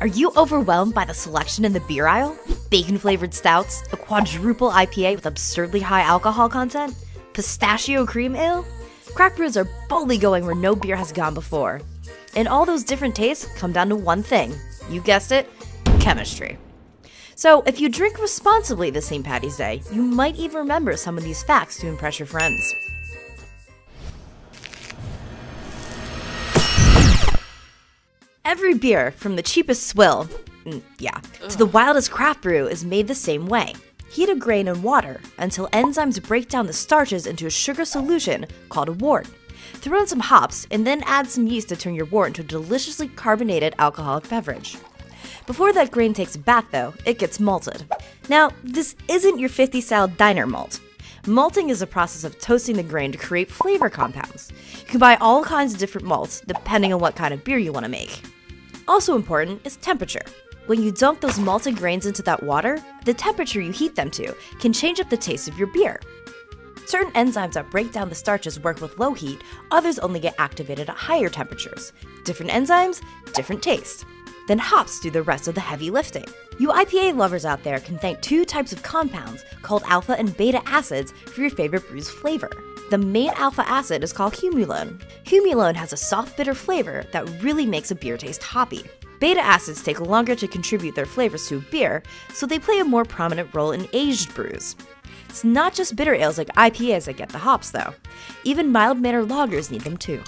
Are you overwhelmed by the selection in the beer aisle? Bacon-flavored stouts, a quadruple IPA with absurdly high alcohol content, pistachio cream ale? Craft brews are boldly going where no beer has gone before. And all those different tastes come down to one thing. You guessed it, chemistry. So if you drink responsibly this St. Paddy's Day, you might even remember some of these facts to impress your friends. Every beer, from the cheapest swill, to the wildest craft brew, is made the same way. Heat a grain in water until enzymes break down the starches into a sugar solution called a wort. Throw in some hops and then add some yeast to turn your wort into a deliciously carbonated alcoholic beverage. Before that grain takes a bath though, it gets malted. Now, this isn't your 50s style diner malt. Malting is a process of toasting the grain to create flavor compounds. You can buy all kinds of different malts depending on what kind of beer you want to make. Also important is temperature. When you dunk those malted grains into that water, the temperature you heat them to can change up the taste of your beer. Certain enzymes that break down the starches work with low heat, others only get activated at higher temperatures. Different enzymes, different taste. Then hops do the rest of the heavy lifting. You IPA lovers out there can thank two types of compounds called alpha and beta acids for your favorite brew's flavor. The main alpha acid is called humulone. Humulone has a soft, bitter flavor that really makes a beer taste hoppy. Beta acids take longer to contribute their flavors to a beer, so they play a more prominent role in aged brews. It's not just bitter ales like IPAs that get the hops though. Even mild-mannered lagers need them too.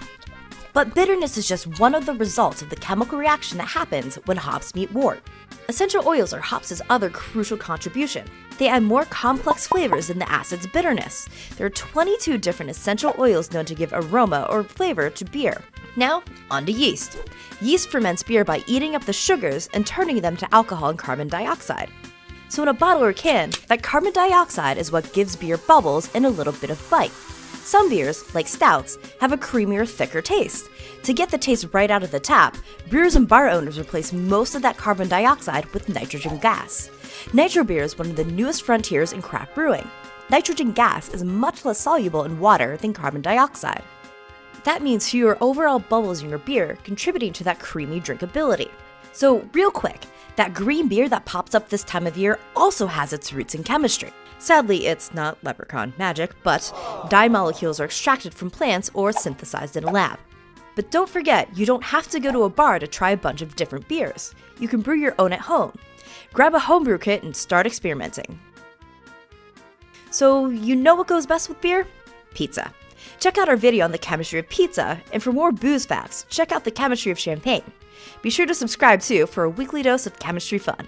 But bitterness is just one of the results of the chemical reaction that happens when hops meet wort. Essential oils are hops' other crucial contribution. They add more complex flavors than the acid's bitterness. There are 22 different essential oils known to give aroma or flavor to beer. Now, on to yeast. Yeast ferments beer by eating up the sugars and turning them to alcohol and carbon dioxide. So in a bottle or can, that carbon dioxide is what gives beer bubbles and a little bit of bite. Some beers, like stouts, have a creamier, thicker taste. To get the taste right out of the tap, brewers and bar owners replace most of that carbon dioxide with nitrogen gas. Nitro beer is one of the newest frontiers in craft brewing. Nitrogen gas is much less soluble in water than carbon dioxide. That means fewer overall bubbles in your beer, contributing to that creamy drinkability. So real quick, that green beer that pops up this time of year also has its roots in chemistry. Sadly, it's not leprechaun magic, but dye molecules are extracted from plants or synthesized in a lab. But don't forget, you don't have to go to a bar to try a bunch of different beers. You can brew your own at home. Grab a homebrew kit and start experimenting. So, you know what goes best with beer? Pizza. Check out our video on the chemistry of pizza, and for more booze facts, check out the chemistry of champagne. Be sure to subscribe too for a weekly dose of chemistry fun.